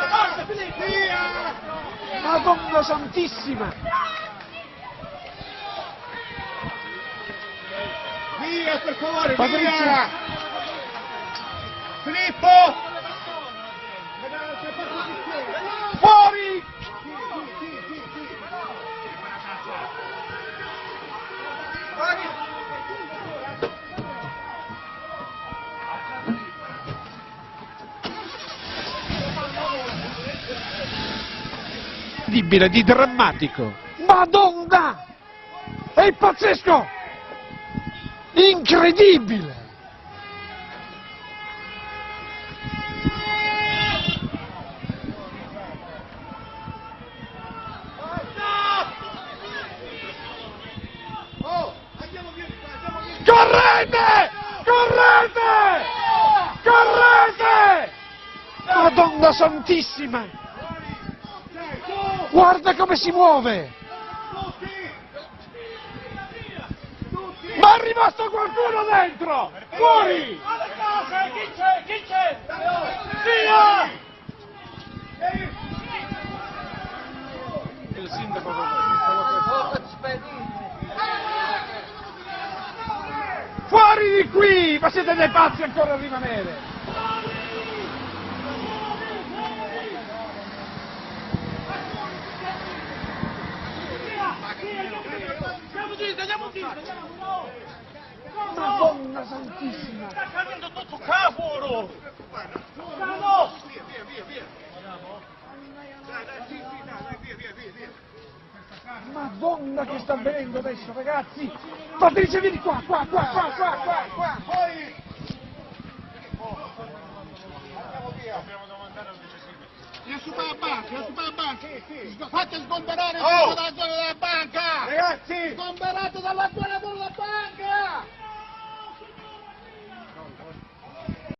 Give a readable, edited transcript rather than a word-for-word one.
Forza, Filippo! Madonna Santissima! Via, per favore, Patrizia. via! Filippo! Fuori! Incredibile, di drammatico. Madonna! È pazzesco! Incredibile! Correte! Correte! Correte! Madonna Santissima! Guarda come si muove! Ma è rimasto qualcuno dentro! Fuori! Chi c'è? Chi c'è? Via! Il sindaco fuori di qui! Ma siete dei pazzi ancora a rimanere! Madonna Santissima! Sta cadendo tutto cavolo! Madonna che sta avvenendo adesso, ragazzi! Patrizia, vieni qua, qua! Fuori! Vieni su per la banca, Fate sgomberare dalla zona della banca! Ragazzi! Sgomberate dalla zona della banca!